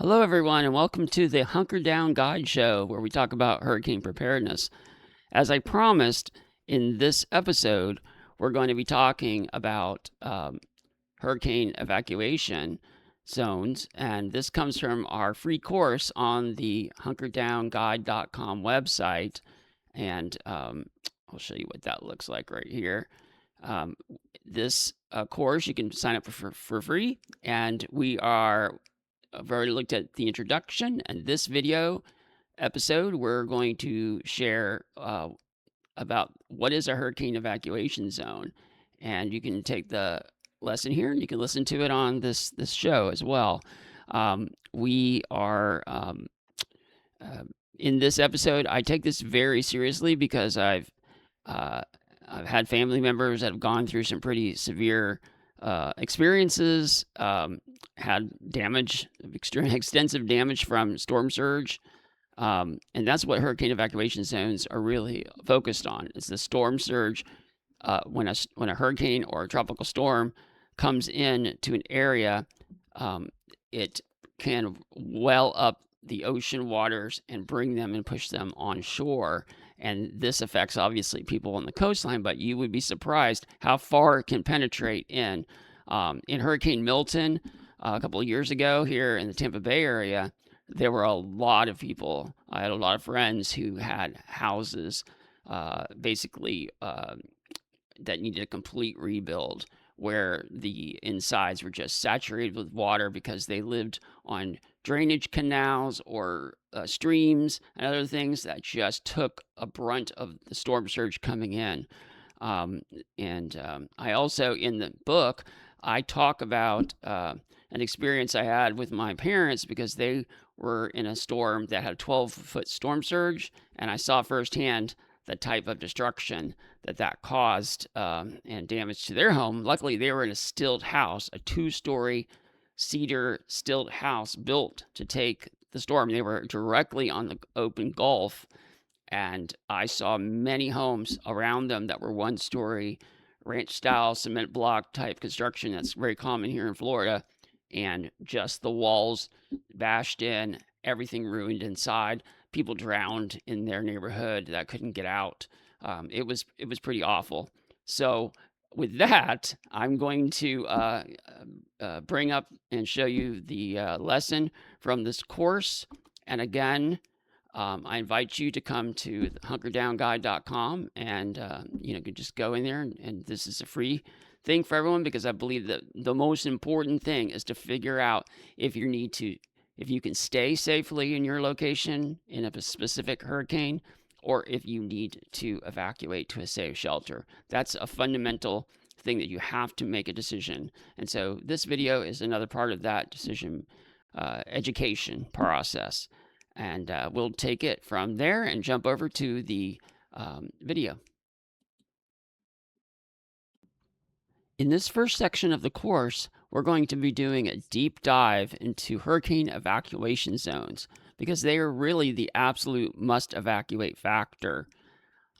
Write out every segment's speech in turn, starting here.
Hello, everyone, and welcome to the Hunker Down Guide Show, where we talk about hurricane preparedness. As I promised, in this episode, we're going to be talking about hurricane evacuation zones, and this comes from our free course on the hunkerdownguide.com website, and I'll show you what that looks like right here. Um, this course you can sign up for free, and I've already looked at the introduction, and this video episode, we're going to share about what is a hurricane evacuation zone. And you can take the lesson here and you can listen to it on this show as well. We are in this episode, I take this very seriously because uh, I've had family members that have gone through some pretty severe experiences, had damage, extensive damage from storm surge. And that's what hurricane evacuation zones are really focused on. It's the storm surge. When a hurricane or a tropical storm comes in to an area, it can well up the ocean waters and bring them and push them on shore. And this affects obviously people on the coastline, but you would be surprised how far it can penetrate in. In Hurricane Milton, a couple of years ago here in the Tampa Bay area, there were a lot of people. I had a lot of friends who had houses basically that needed a complete rebuild, where the insides were just saturated with water because they lived on drainage canals or streams and other things that just took a brunt of the storm surge coming in. I also, in the book, I talk about an experience I had with my parents because they were in a storm that had a 12-foot storm surge, and I saw firsthand the type of destruction that caused and damage to their home. Luckily, they were in a stilt house, a 2-story cedar stilt house built to take the storm. They were directly on the open Gulf, and I saw many homes around them that were 1-story ranch-style cement block type construction that's very common here in Florida, and just the walls bashed in, everything ruined inside. People drowned in their neighborhood that couldn't get out. It was pretty awful. So with that, I'm going to bring up and show you the lesson from this course. And again, I invite you to come to hunkerdownguide.com and you can just go in there, and this is a free thing for everyone, because I believe that the most important thing is to figure out if you can stay safely in your location in a specific hurricane, or if you need to evacuate to a safe shelter. That's a fundamental thing that you have to make a decision. And so this video is another part of that decision education process. And we'll take it from there and jump over to the video. In this first section of the course, we're going to be doing a deep dive into hurricane evacuation zones, because they are really the absolute must evacuate factor.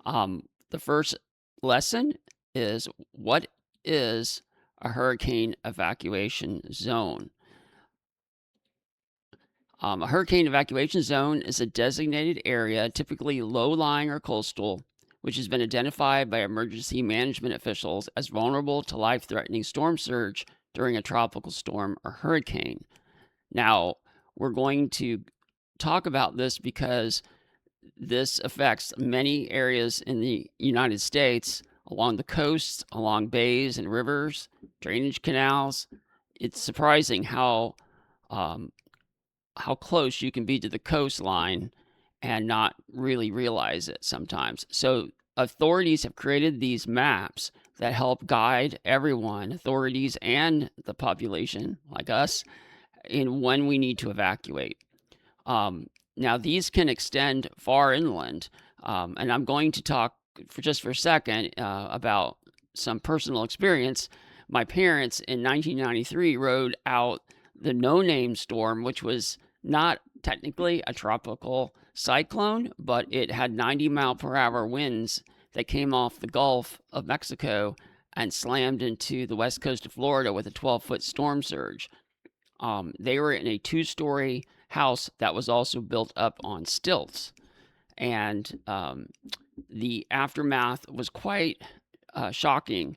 The first lesson is, what is a hurricane evacuation zone? A hurricane evacuation zone is a designated area, typically low-lying or coastal, which has been identified by emergency management officials as vulnerable to life-threatening storm surge during a tropical storm or hurricane. Now, we're going to talk about this because this affects many areas in the United States, along the coasts, along bays and rivers, drainage canals. It's surprising how close you can be to the coastline and not really realize it sometimes. So authorities have created these maps that help guide everyone, authorities and the population like us, in when we need to evacuate. Now, these can extend far inland, and I'm going to talk for a second about some personal experience. My parents in 1993 rode out the no-name storm, which was not technically a tropical cyclone, but it had 90-mile-per-hour winds that came off the Gulf of Mexico and slammed into the west coast of Florida with a 12-foot storm surge. They were in a 2-story house that was also built up on stilts. And the aftermath was quite shocking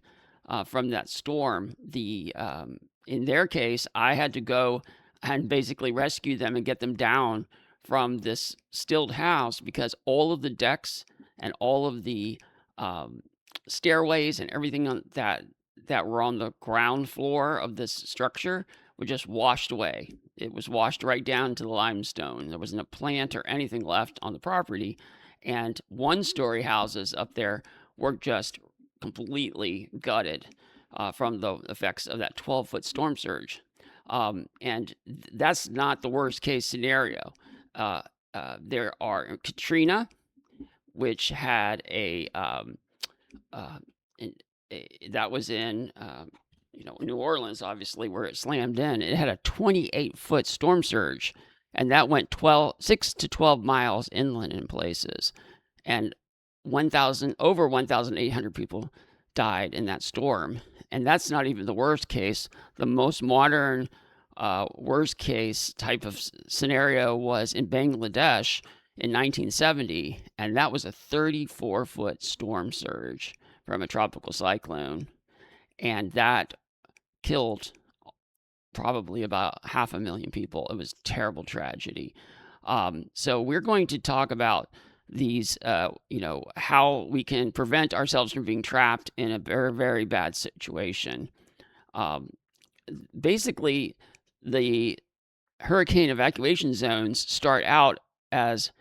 from that storm. In their case, I had to go and basically rescue them and get them down from this stilled house because all of the decks and all of the um, stairways and everything that were on the ground floor of this structure were just washed away. It was washed right down to the limestone. There wasn't a plant or anything left on the property, and one-story houses up there were just completely gutted from the effects of that 12-foot storm surge. And that's not the worst case scenario. Uh, there are Katrina, which had uh, that was in New Orleans, obviously, where it slammed in. It had a 28-foot storm surge, and that went 6 to 12 miles inland in places, and 1,800 people died in that storm. And that's not even the worst case. The most modern worst case type of scenario was in Bangladesh in 1970, and that was a 34-foot storm surge from a tropical cyclone, and that killed probably about 500,000 people. It was a terrible tragedy. So we're going to talk about these, how we can prevent ourselves from being trapped in a very, very bad situation. Basically, the hurricane evacuation zones start out as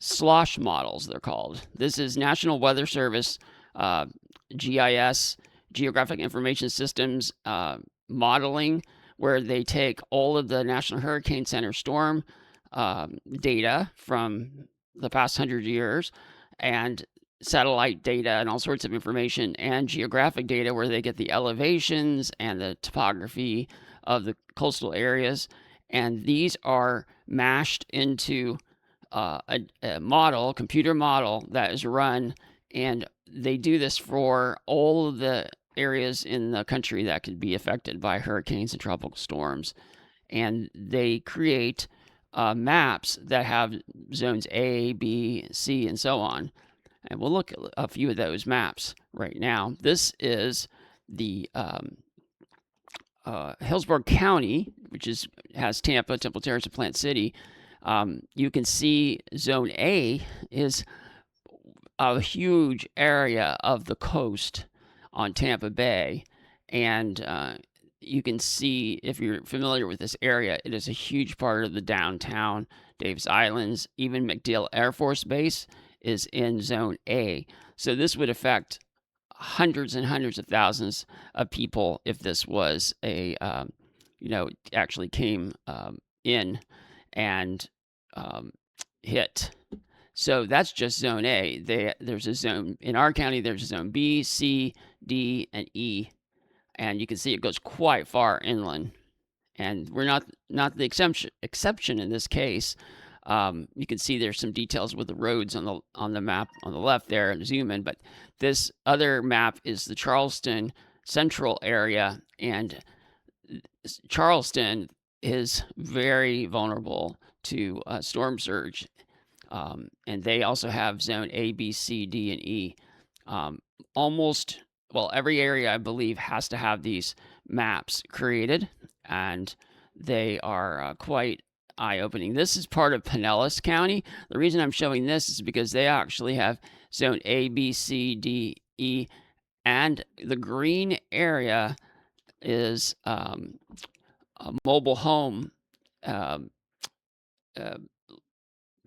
slosh models, they're called. This is National Weather Service GIS, Geographic Information Systems modeling, where they take all of the National Hurricane Center storm data from the past 100 years and satellite data and all sorts of information and geographic data where they get the elevations and the topography of the coastal areas. And these are mashed into a computer model that is run, and they do this for all of the areas in the country that could be affected by hurricanes and tropical storms. And they create maps that have zones A, B, C, and so on. And we'll look at a few of those maps right now. This is the Hillsborough County, which has Tampa, Temple Terrace, and Plant City. You can see Zone A is a huge area of the coast on Tampa Bay, and you can see, if you're familiar with this area, it is a huge part of the downtown Davis Islands. Even MacDill Air Force Base is in Zone A. So this would affect hundreds and hundreds of thousands of people if this was actually came in and hit. So that's just Zone A. There's a zone in our county. There's a Zone B, C, D, and E, and you can see it goes quite far inland. And we're not the exception in this case. You can see there's some details with the roads on the map on the left there, and zoom in. But this other map is the Charleston Central area, and Charleston is very vulnerable to storm surge. And they also have Zone A, B, C, D, and E. Every area, I believe, has to have these maps created, and they are quite eye-opening. This is part of Pinellas County. The reason I'm showing this is because they actually have Zone A, B, C, D, E, and the green area is a mobile home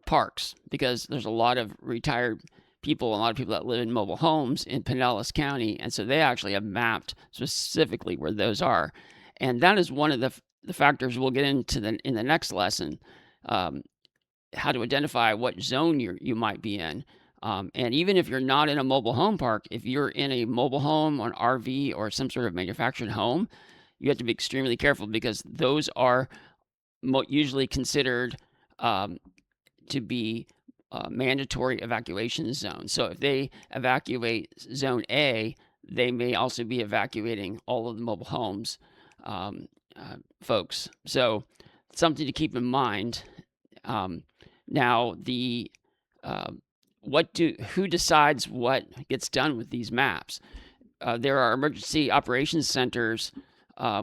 parks, because there's a lot of retired people, a lot of people that live in mobile homes in Pinellas County, and so they actually have mapped specifically where those are. And that is one of the factors we'll get into in the next lesson, how to identify what zone you might be in. And even if you're not in a mobile home park, if you're in a mobile home or an RV or some sort of manufactured home, you have to be extremely careful, because those are usually considered to be mandatory evacuation zones. So if they evacuate Zone A, they may also be evacuating all of the mobile homes folks. So something to keep in mind. Um, now, the who decides what gets done with these maps? There are emergency operations centers,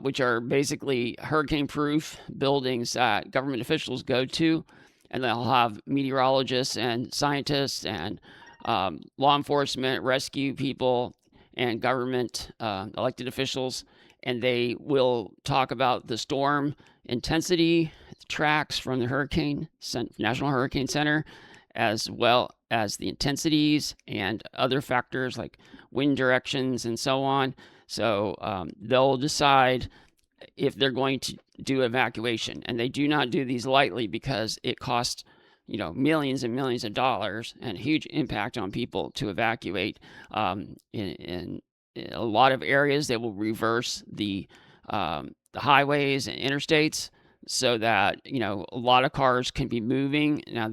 which are basically hurricane-proof buildings that government officials go to, and they'll have meteorologists and scientists and law enforcement, rescue people, and government elected officials, and they will talk about the storm intensity tracks from the National Hurricane Center, as well as the intensities and other factors like wind directions and so on. So they'll decide if they're going to do evacuation, and they do not do these lightly because it costs millions and millions of dollars and a huge impact on people to evacuate. In a lot of areas, they will reverse the highways and interstates so that a lot of cars can be moving. Now,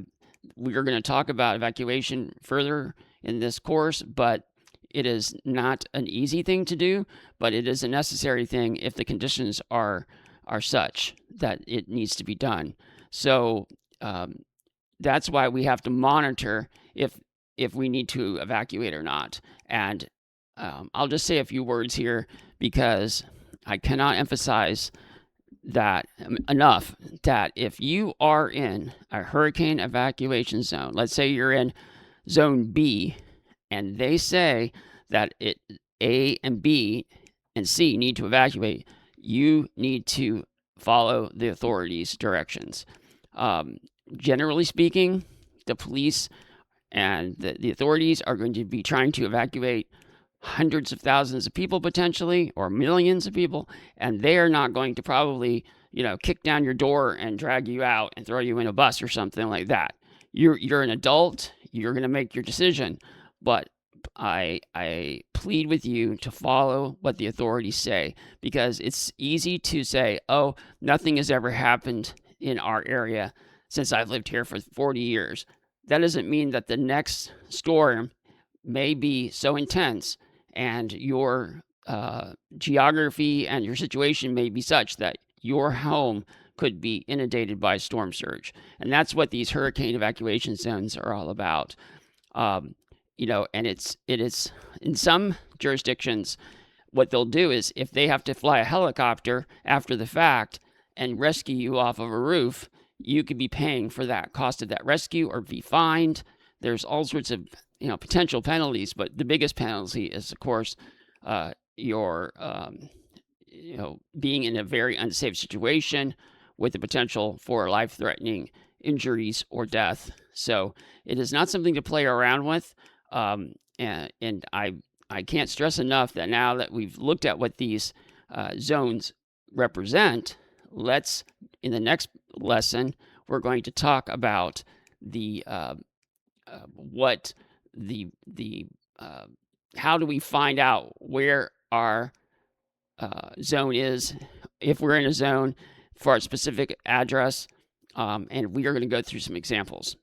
we're going to talk about evacuation further in this course, but it is not an easy thing to do, but it is a necessary thing if the conditions are such that it needs to be done. So that's why we have to monitor if we need to evacuate or not. And I'll just say a few words here because I cannot emphasize that enough, that if you are in a hurricane evacuation zone, let's say you're in zone B, and they say that A and B and C need to evacuate, you need to follow the authorities' directions. Generally speaking, the police and the authorities are going to be trying to evacuate hundreds of thousands of people potentially, or millions of people, and they are not going to probably kick down your door and drag you out and throw you in a bus or something like that. You're an adult, you're going to make your decision, but I plead with you to follow what the authorities say, because it's easy to say, oh, nothing has ever happened in our area since I've lived here for 40 years. That doesn't mean that the next storm may be so intense and your geography and your situation may be such that your home could be inundated by storm surge. And that's what these hurricane evacuation zones are all about. And it is in some jurisdictions, what they'll do is if they have to fly a helicopter after the fact and rescue you off of a roof, you could be paying for that cost of that rescue or be fined. There's all sorts of potential penalties, but the biggest penalty is, of course, your being in a very unsafe situation with the potential for life-threatening injuries or death. So it is not something to play around with, and I can't stress enough that now that we've looked at what these zones represent, in the next lesson we're going to talk about how do we find out where our zone is, if we're in a zone, for a specific address, and we are going to go through some examples.